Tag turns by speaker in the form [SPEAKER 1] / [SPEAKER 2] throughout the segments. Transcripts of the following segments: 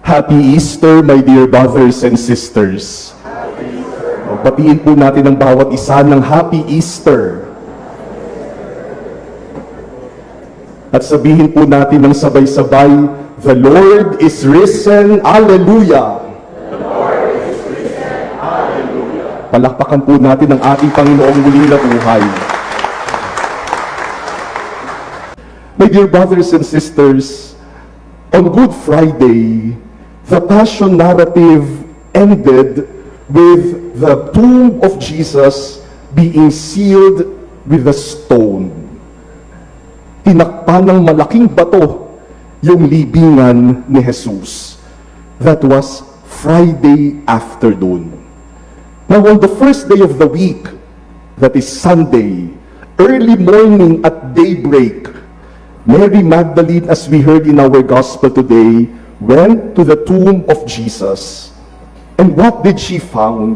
[SPEAKER 1] Happy Easter, my dear brothers and sisters. Batiin po natin ang bawat isa ng Happy Easter. At sabihin po natin ng sabay-sabay, The Lord is risen, Alleluia!
[SPEAKER 2] The Lord is risen, Alleluia!
[SPEAKER 1] Palakpakan po natin ang ating Panginoong muling nabuhay. My dear brothers and sisters, on Good Friday, the Passion narrative ended with the tomb of Jesus being sealed with a stone. Tinakpan ng malaking bato yung libingan ni Jesus. That was Friday afternoon. Now on the first day of the week, that is Sunday, early morning at daybreak, Mary Magdalene, as we heard in our gospel today, went to the tomb of Jesus. And what did she found?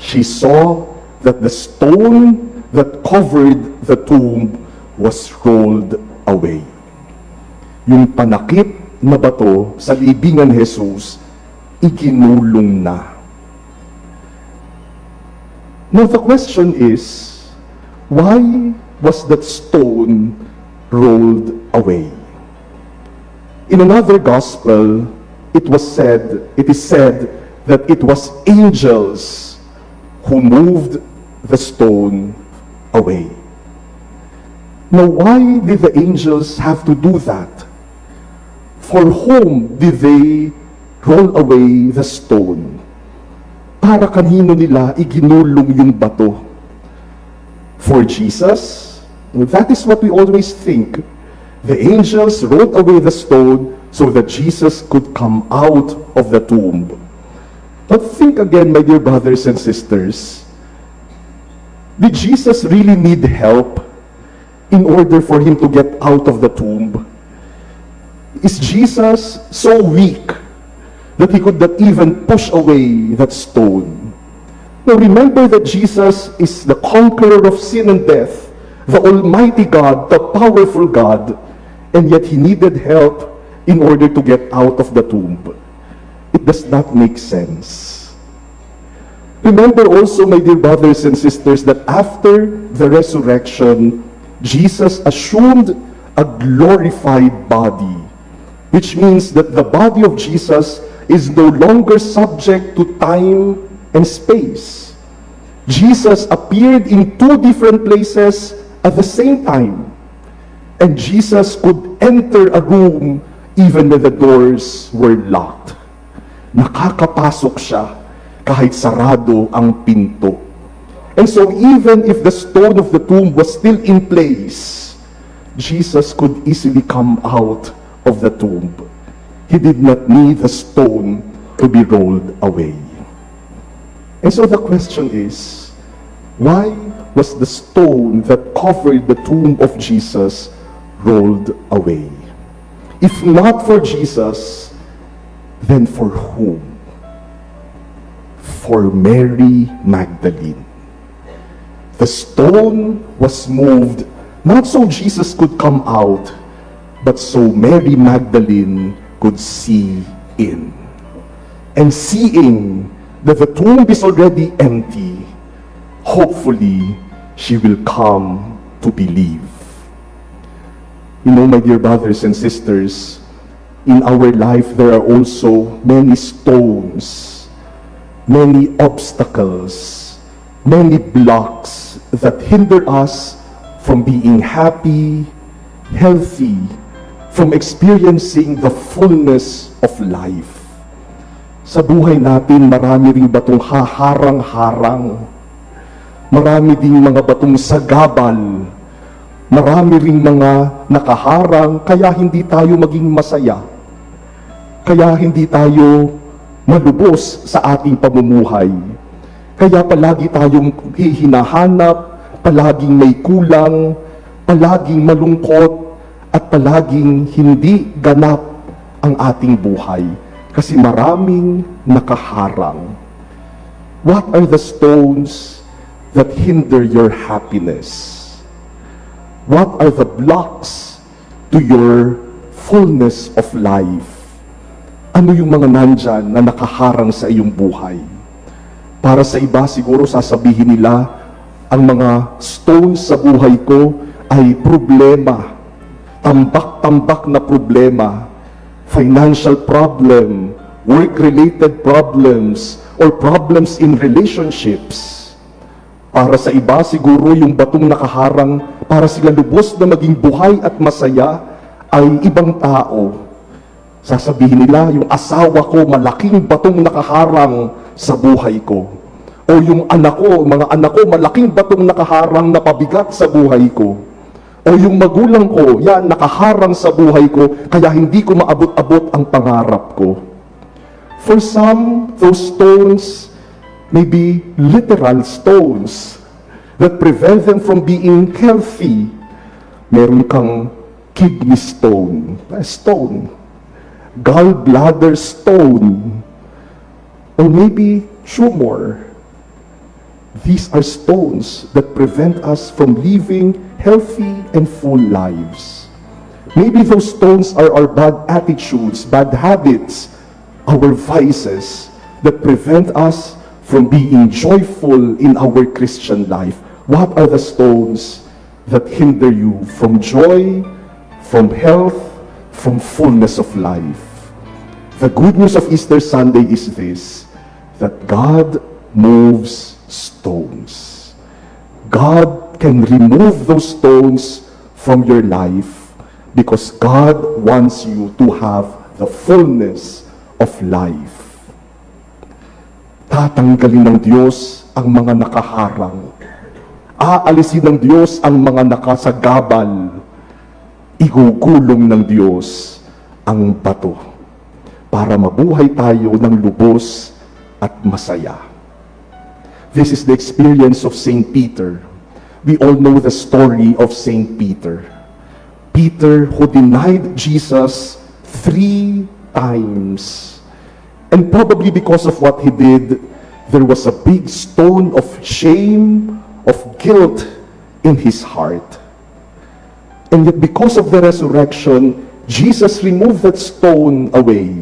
[SPEAKER 1] She saw that the stone that covered the tomb was rolled away. Yung panakip na bato sa libingan ni Jesus, iginulong na. Now the question is, why was that stone rolled away? In another gospel, it is said that it was angels who moved the stone away. Now, why did the angels have to do that? For whom did they roll away the stone? Para kanino nila iginulong yung bato? For Jesus? That is what we always think. The angels rolled away the stone so that Jesus could come out of the tomb. But think again, my dear brothers and sisters. Did Jesus really need help in order for him to get out of the tomb? Is Jesus so weak that he could not even push away that stone? Now remember that Jesus is the conqueror of sin and death, the Almighty God, the powerful God, and yet he needed help in order to get out of the tomb. It does not make sense. Remember also, my dear brothers and sisters, that after the resurrection, Jesus assumed a glorified body, which means that the body of Jesus is no longer subject to time and space. Jesus appeared in two different places at the same time. And Jesus could enter a room even when the doors were locked. Nakakapasok siya kahit sarado ang pinto. And so even if the stone of the tomb was still in place, Jesus could easily come out of the tomb. He did not need the stone to be rolled away. And so the question is, why was the stone that covered the tomb of Jesus rolled away? If not for Jesus, then for whom? For Mary Magdalene. The stone was moved not so Jesus could come out, but so Mary Magdalene could see in. And seeing that the tomb is already empty, hopefully she will come to believe. You know, my dear brothers and sisters, in our life there are also many stones, many obstacles, many blocks that hinder us from being happy, healthy, from experiencing the fullness of life. Sa buhay natin, marami ring batong haharang-harang. Marami ding mga batong sagabal. Marami ring mga nakaharang, kaya hindi tayo maging masaya. Kaya hindi tayo malubos sa ating pamumuhay. Kaya palagi tayong hihinahanap, palaging may kulang, palaging malungkot, at palaging hindi ganap ang ating buhay. Kasi maraming nakaharang. What are the stones that hinder your happiness? What are the blocks to your fullness of life? Ano yung mga nandyan na nakaharang sa iyong buhay? Para sa iba, siguro sasabihin nila, ang mga stones sa buhay ko ay problema. Tambak-tambak na problema. Financial problem, work-related problems, or problems in relationships. Para sa iba, siguro yung batong nakaharang para sila lubos na maging buhay at masaya ay ibang tao. Sasabihin nila, yung asawa ko, malaking batong nakaharang sa buhay ko. O yung anak ko, mga anak ko, malaking batong nakaharang na pabigat sa buhay ko. O yung magulang ko, yan, nakaharang sa buhay ko, kaya hindi ko maabot-abot ang pangarap ko. For some, those stones may be literal stones that prevent them from being healthy. Meron kang kidney stone, gallbladder stone, or maybe tumor. These are stones that prevent us from living healthy and full lives. Maybe those stones are our bad attitudes, bad habits, our vices that prevent us from being joyful in our Christian life. What are the stones that hinder you from joy, from health, from fullness of life? The good news of Easter Sunday is this, that God moves stones. God can remove those stones from your life because God wants you to have the fullness of life. Tatanggalin ng Diyos ang mga nakaharang. Aalisin ng Diyos ang mga nakasagabal. Igugulong ng Diyos ang bato para mabuhay tayo ng lubos at masaya. This is the experience of Saint Peter. We all know the story of Saint Peter. Peter who denied Jesus 3 times. And probably because of what he did, there was a big stone of shame, of guilt in his heart. And yet because of the resurrection, Jesus removed that stone away.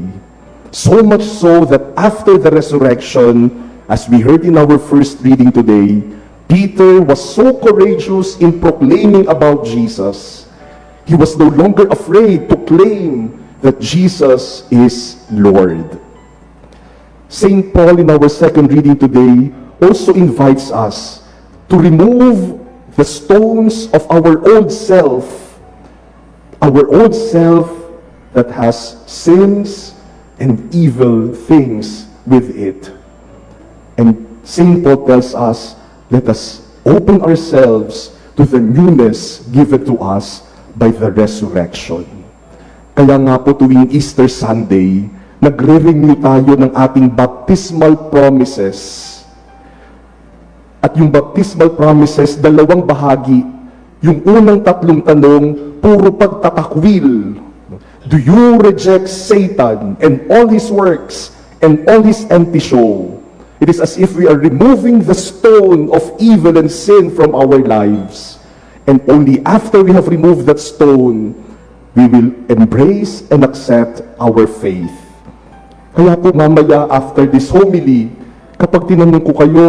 [SPEAKER 1] So much so that after the resurrection, as we heard in our first reading today, Peter was so courageous in proclaiming about Jesus. He was no longer afraid to claim that Jesus is Lord. St. Paul in our second reading today also invites us to remove the stones of our old self that has sins and evil things with it. And St. Paul tells us, let us open ourselves to the newness given to us by the resurrection. Kaya nga po tuwing Easter Sunday, nagre-renew tayo ng ating baptismal promises. At yung baptismal promises, dalawang bahagi. Yung unang 3 tanong, puro pagtatakwil. Do you reject Satan and all his works and all his empty show? It is as if we are removing the stone of evil and sin from our lives. And only after we have removed that stone, we will embrace and accept our faith. Kaya po mamaya after this homily, kapag tinanong ko kayo,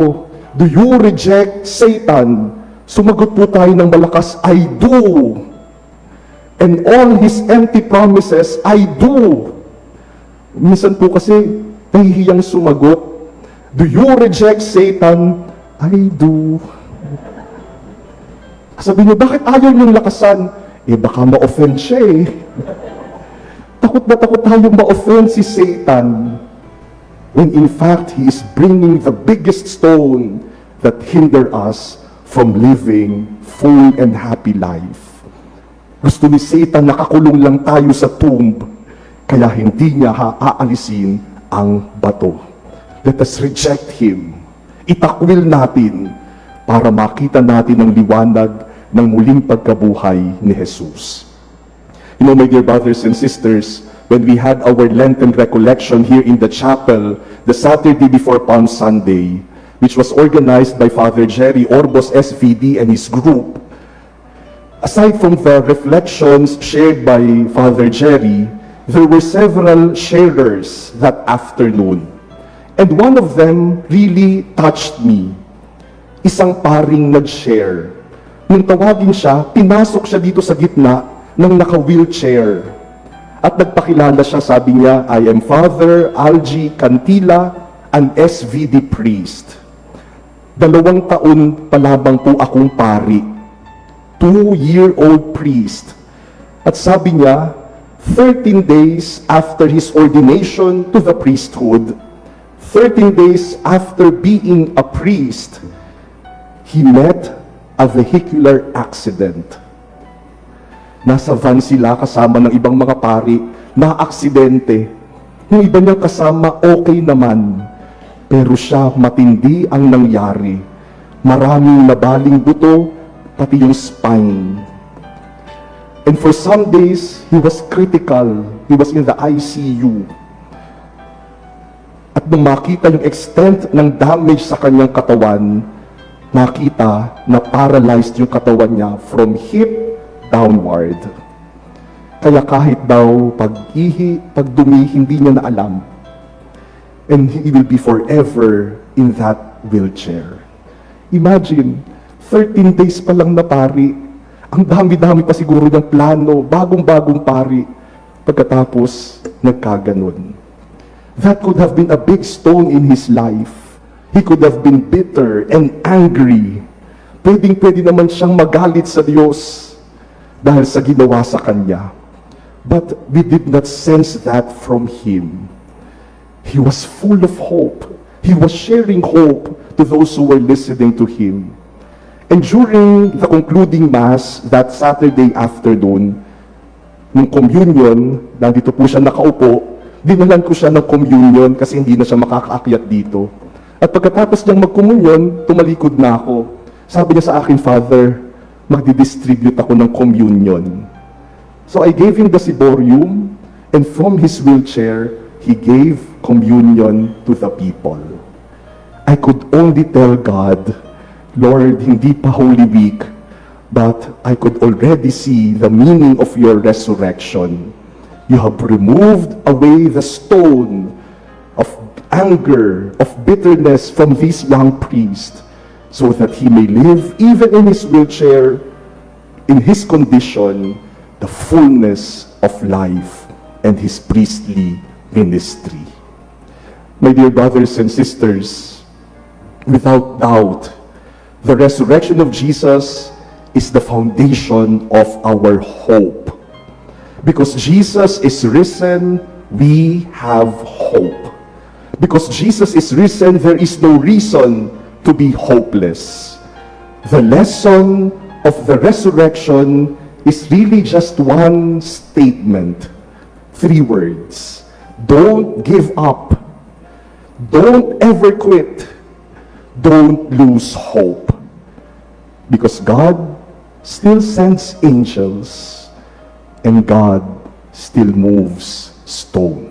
[SPEAKER 1] do you reject Satan? Sumagot po tayo ng malakas, I do. And all his empty promises, I do. Minsan po kasi, nahihiyang sumagot, do you reject Satan? I do. Sabi niyo, bakit ayaw niyong lakasan? Baka ma-offend siya eh. Takot na takot tayong ma-offend si Satan. When in fact, he is bringing the biggest stone that hinder us from living full and happy life. Gusto ni Satan nakakulong lang tayo sa tomb, kaya hindi niya aalisin ang bato. Let us reject him. Itakwil natin para makita natin ang liwanag ng muling pagkabuhay ni Jesus. You know, my dear brothers and sisters, when we had our Lenten recollection here in the chapel, the Saturday before Palm Sunday, which was organized by Father Jerry Orbos SVD and his group, aside from the reflections shared by Father Jerry, There were several sharers that afternoon. And one of them really touched me. Isang paring nag-share. Nung tawagin siya, pinasok siya dito sa gitna ng naka-wheelchair. At nagpakilala siya, sabi niya, I am Father Algie Cantila, an SVD priest. 2 taon pa lamang po akong pari. 2-year-old priest. At sabi niya, 13 days after his ordination to the priesthood, 13 days after being a priest, he met a vehicular accident. Nasa van sila kasama ng ibang mga pari na aksidente. Yung iba niyang kasama okay naman, pero siya matindi ang nangyari. Maraming nabaling buto, pati yung spine. And for some days, he was critical. He was in the ICU. At nung makita yung extent ng damage sa kanyang katawan, nakita na paralyzed yung katawan niya from hip downward. Kaya kahit daw pag-ihi, pagdumi, hindi niya na alam. And he will be forever in that wheelchair. Imagine, 13 days pa lang na pari, ang dami-dami pa siguro ng plano, bagong-bagong pari, pagkatapos nagkaganon. That could have been a big stone in his life. He could have been bitter and angry. Pwedeng-pwede naman siyang magalit sa Diyos dahil sa ginawa sa kanya. But we did not sense that from him. He was full of hope. He was sharing hope to those who were listening to him. And during the concluding Mass that Saturday afternoon, nung communion, nandito po siya nakaupo, dinalan ko siya ng communion kasi hindi na siya makakaakyat dito. At pagkatapos niyang mag-communion, tumalikod na ako. Sabi niya sa akin, Father, magdi-distribute ako ng communion. So I gave him the ciborium, and from his wheelchair, he gave communion to the people. I could only tell God, Lord, hindi pa Holy Week, but I could already see the meaning of your resurrection. You have removed away the stone of anger, of bitterness from this young priest, so that he may live, even in his wheelchair, in his condition, the fullness of life and his priestly ministry. My dear brothers and sisters, without doubt, the resurrection of Jesus is the foundation of our hope. Because Jesus is risen, we have hope. Because Jesus is risen, there is no reason to be hopeless. The lesson of the resurrection is really just one statement. 3 words. Don't give up. Don't ever quit. Don't lose hope. Because God still sends angels, and God still moves stone.